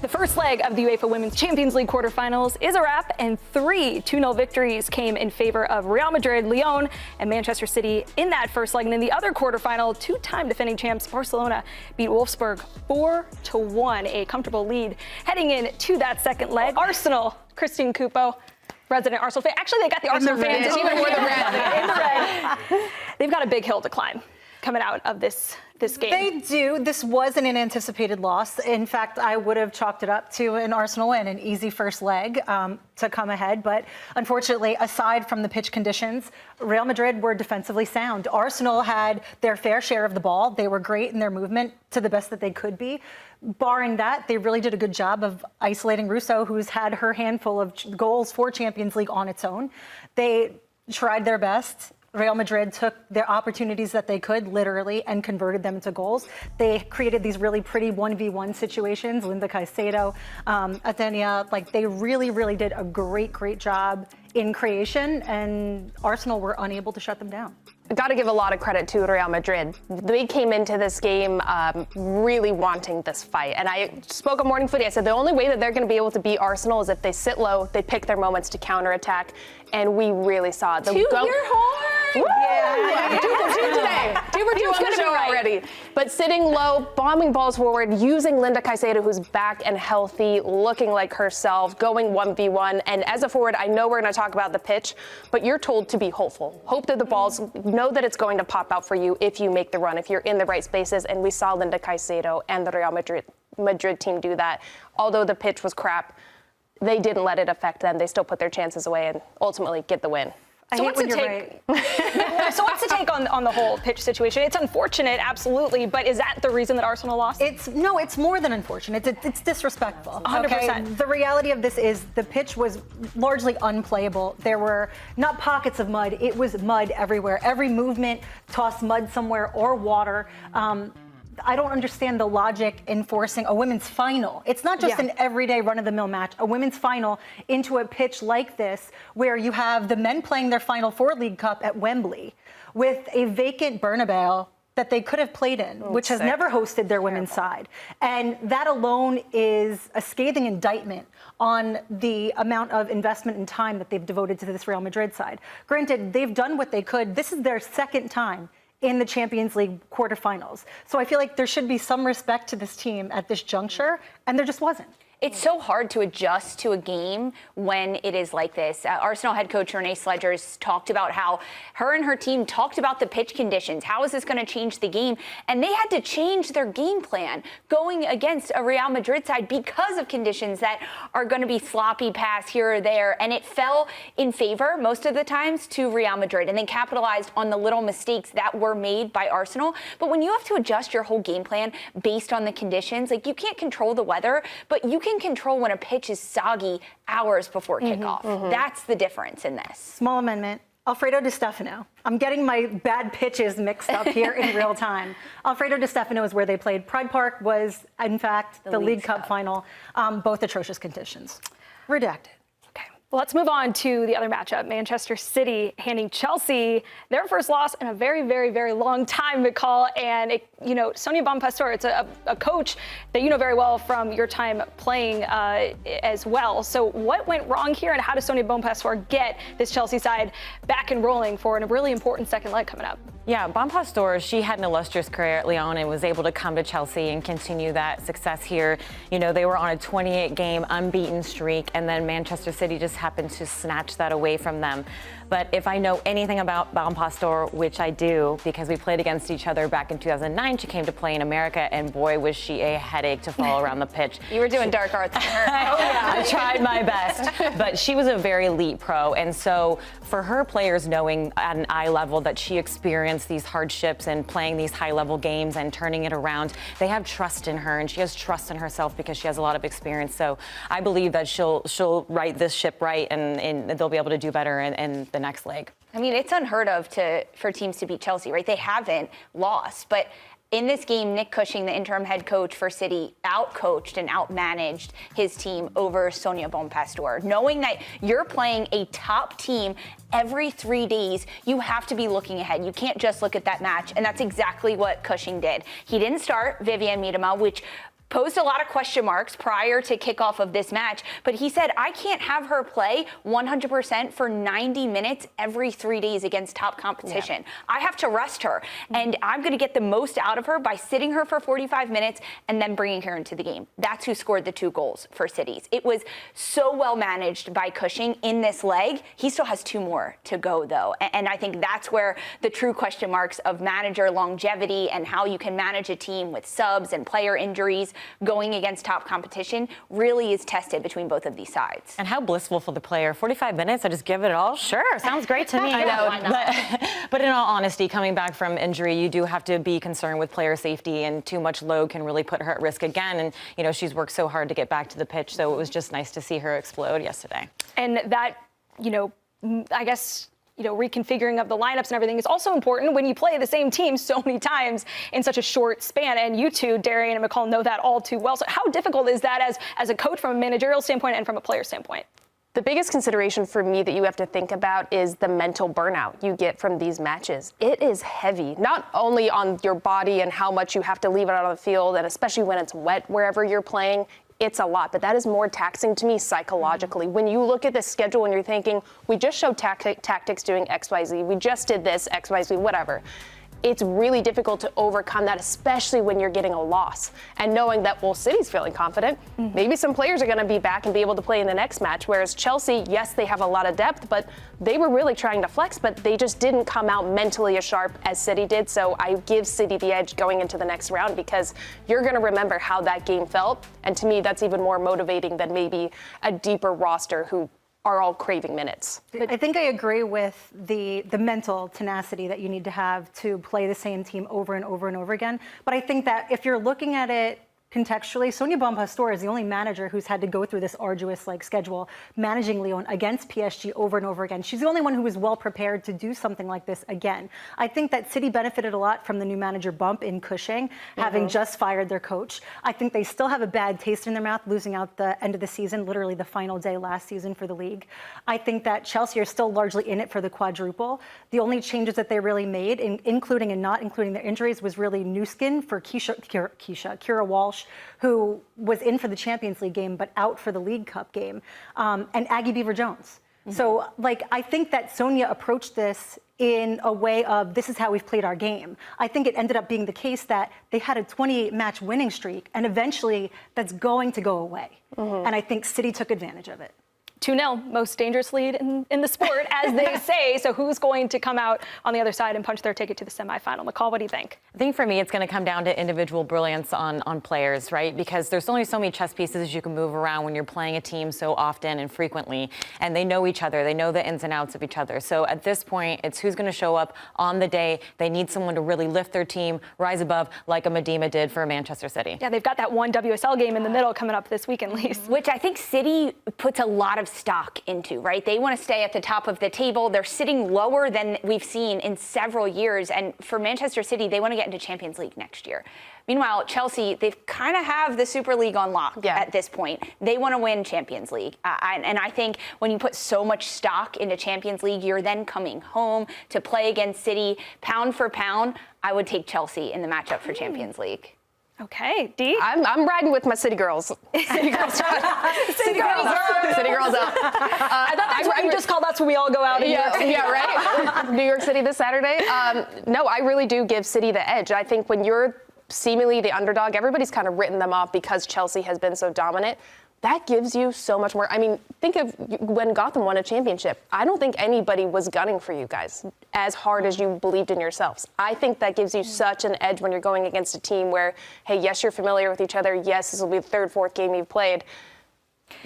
The first leg of the UEFA Women's Champions League quarterfinals is a wrap, and 3 2-0 victories came in favor of Real Madrid, Lyon, and Manchester City in that first leg. And in the other quarterfinal, 2-time defending champs Barcelona beat Wolfsburg 4-1, a comfortable lead heading into that second leg. Arsenal, Christine Cupo, resident Arsenal fan. Actually, they got the Arsenal fans even more than red. In the red. They've got a big hill to climb coming out of this game. They do. This wasn't an anticipated loss. In fact, I would have chalked it up to an Arsenal win, an easy first leg to come ahead. But unfortunately, aside from the pitch conditions, Real Madrid were defensively sound. Arsenal had their fair share of the ball. They were great in their movement to the best that they could be. Barring that, they really did a good job of isolating Russo, who's had her handful of goals for Champions League on its own. They tried their best. Real Madrid took their opportunities that they could, literally, and converted them into goals. They created these really pretty 1v1 situations. Linda Caicedo, Atenia, they really, really did a great job in creation, and Arsenal were unable to shut them down. Got to give a lot of credit to Real Madrid. They came into this game really wanting this fight. And I spoke on Morning Footy. I said the only way that they're going to be able to beat Arsenal is if they sit low, they pick their moments to counterattack. And we really saw it. Your horn! Yeah. 2 for 2 today. 2 for 2 on the show already. But sitting low, bombing balls forward, using Linda Caicedo, who's back and healthy, looking like herself, going 1v1. And as a forward, I know we're going to talk about the pitch, but you're told to be hopeful. Hope that the balls, know that it's going to pop out for you if you make the run, if you're in the right spaces. And we saw Linda Caicedo and the Real Madrid team do that. Although the pitch was crap, they didn't let it affect them. They still put their chances away and ultimately get the win. So what's the take? So what's the take on the whole pitch situation? It's unfortunate, absolutely, but is that the reason that Arsenal lost? It's more than unfortunate. It's disrespectful. 100%. Okay? The reality of this is the pitch was largely unplayable. There were not pockets of mud. It was mud everywhere. Every movement tossed mud somewhere or water. I don't understand the logic in forcing a women's final. It's not just an everyday run-of-the-mill match. A women's final into a pitch like this, where you have the men playing their final for League Cup at Wembley with a vacant Bernabeu that they could have played in, which has never hosted their women's side. And that alone is a scathing indictment on the amount of investment and time that they've devoted to this Real Madrid side. Granted, they've done what they could. This is their second time in the Champions League quarterfinals. So I feel like there should be some respect to this team at this juncture, and there just wasn't. It's so hard to adjust to a game when it is like this. Arsenal head coach Renee Sledgers talked about how her and her team talked about the pitch conditions. How is this going to change the game? And they had to change their game plan going against a Real Madrid side because of conditions that are going to be sloppy pass here or there. And it fell in favor most of the times to Real Madrid, and they capitalized on the little mistakes that were made by Arsenal. But when you have to adjust your whole game plan based on the conditions, you can't control the weather, but you can control when a pitch is soggy hours before kickoff. That's the difference in this. Small amendment. Alfredo Di Stefano. I'm getting my bad pitches mixed up here in real time. Alfredo Di Stefano is where they played. Pride Park was, in fact, the League Cup final. Both atrocious conditions. Redacted. Well, let's move on to the other matchup. Manchester City handing Chelsea their first loss in a very, very, very long time, McCall. And, Sonia Bonpastor, it's a coach that you know very well from your time playing as well. So what went wrong here, and how does Sonia Bonpastor get this Chelsea side back and rolling for a really important second leg coming up? Yeah, Bonpastor, she had an illustrious career at Lyon and was able to come to Chelsea and continue that success here. They were on a 28-game unbeaten streak, and then Manchester City just happened to snatch that away from them. But if I know anything about Bonpastor, which I do, because we played against each other back in 2009, she came to play in America, and boy, was she a headache to follow around the pitch. You were doing dark arts on her. Oh, yeah, I tried my best. But she was a very elite pro, and so for her players knowing at an eye level that she experienced these hardships and playing these high-level games and turning it around, they have trust in her, and she has trust in herself because she has a lot of experience. So I believe that she'll right this ship right, and they'll be able to do better in the next leg. I mean, it's unheard of for teams to beat Chelsea, right? They haven't lost, but in this game, Nick Cushing, the interim head coach for City, outcoached and outmanaged his team over Sonia Bonpastor. Knowing that you're playing a top team every 3 days, you have to be looking ahead. You can't just look at that match, and that's exactly what Cushing did. He didn't start Vivianne Miedema, which posed a lot of question marks prior to kickoff of this match, but he said, I can't have her play 100% for 90 minutes every 3 days against top competition. Yeah. I have to rest her, and I'm going to get the most out of her by sitting her for 45 minutes and then bringing her into the game. That's who scored the 2 goals for Cities. It was so well managed by Cushing in this leg. He still has 2 more to go, though, and I think that's where the true question marks of manager longevity and how you can manage a team with subs and player injuries going against top competition really is tested between both of these sides. And how blissful for the player. 45 minutes, I just give it all? Sure, sounds great to me. I know. But in all honesty, coming back from injury, you do have to be concerned with player safety, and too much load can really put her at risk again. And, you know, she's worked so hard to get back to the pitch, so it was just nice to see her explode yesterday. And that, you know, I guess, you know, reconfiguring of the lineups and everything is also important when you play the same team so many times in such a short span. And you two, Darian and McCall, know that all too well. So how difficult is that as a coach from a managerial standpoint and from a player standpoint? The biggest consideration for me that you have to think about is the mental burnout you get from these matches. It is heavy, not only on your body and how much you have to leave it out on the field, and especially when it's wet wherever you're playing. It's a lot, but that is more taxing to me psychologically. When you look at this schedule and you're thinking, we just showed tactics doing XYZ, we just did this, XYZ, whatever. It's really difficult to overcome that, especially when you're getting a loss. And knowing that, well, City's feeling confident. Maybe some players are going to be back and be able to play in the next match, whereas Chelsea, yes, they have a lot of depth, but they were really trying to flex, but they just didn't come out mentally as sharp as City did. So I give City the edge going into the next round, because you're going to remember how that game felt. And to me, that's even more motivating than maybe a deeper roster who are all craving minutes. I think I agree with the mental tenacity that you need to have to play the same team over and over and over again. But I think that if you're looking at it contextually, Sonia Bonpastor is the only manager who's had to go through this arduous schedule managing Lyon against PSG over and over again. She's the only one who was well prepared to do something like this again. I think that City benefited a lot from the new manager bump in Cushing, having just fired their coach. I think they still have a bad taste in their mouth losing out the end of the season, literally the final day last season for the league. I think that Chelsea are still largely in it for the quadruple. The only changes that they really made, including and not including their injuries, was really new skin for Kira Walsh, who was in for the Champions League game but out for the League Cup game, and Aggie Beaver-Jones. So, I think that Sonia approached this in a way of, this is how we've played our game. I think it ended up being the case that they had a 28-match winning streak, and eventually that's going to go away. And I think City took advantage of it. 2-0, most dangerous lead in the sport, as they say. So who's going to come out on the other side and punch their ticket to the semifinal? McCall, what do you think? I think for me, it's going to come down to individual brilliance on players, right? Because there's only so many chess pieces you can move around when you're playing a team so often and frequently. And they know each other. They know the ins and outs of each other. So at this point, it's who's going to show up on the day. They need someone to really lift their team, rise above, like a Medema did for Manchester City. Yeah, they've got that one WSL game in the middle coming up this weekend, Lise. Which I think City puts a lot of stock into, right? They want to stay at the top of the table. They're sitting lower than we've seen in several years. And for Manchester City, they want to get into Champions League next year. Meanwhile, Chelsea, they kind of have the Super League on lock at this point. They want to win Champions League. And I think when you put so much stock into Champions League, you're then coming home to play against City. Pound for pound, I would take Chelsea in the matchup for Champions League. Okay, Dee? I'm riding with my City girls. City girls. City girls up. City girls up. I thought that's what you just called. That's when we all go out in New York City. Yeah, right? New York City this Saturday. No, I really do give City the edge. I think when you're seemingly the underdog, everybody's kind of written them off because Chelsea has been so dominant. That gives you so much more. I mean, think of when Gotham won a championship. I don't think anybody was gunning for you guys as hard as you believed in yourselves. I think that gives you such an edge when you're going against a team where, hey, yes, you're familiar with each other. Yes, this will be the third, fourth game you've played.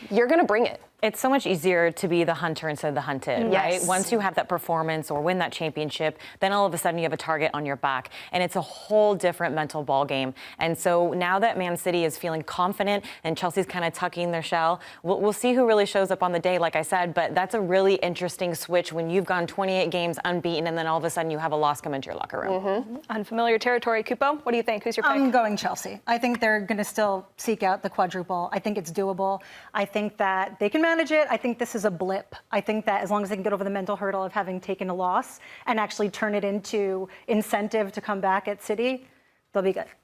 You're going to bring it. It's so much easier to be the hunter instead of the hunted, right? Once you have that performance or win that championship, then all of a sudden you have a target on your back, and it's a whole different mental ball game. And so now that Man City is feeling confident and Chelsea's kind of tucking their shell, we'll see who really shows up on the day, like I said, but that's a really interesting switch when you've gone 28 games unbeaten and then all of a sudden you have a loss come into your locker room. Unfamiliar territory. Cupo, what do you think? Who's your pick? I'm going Chelsea. I think they're going to still seek out the quadruple. I think it's doable. I think that they can manage it. I think this is a blip. I think that as long as they can get over the mental hurdle of having taken a loss and actually turn it into incentive to come back at City, they'll be good.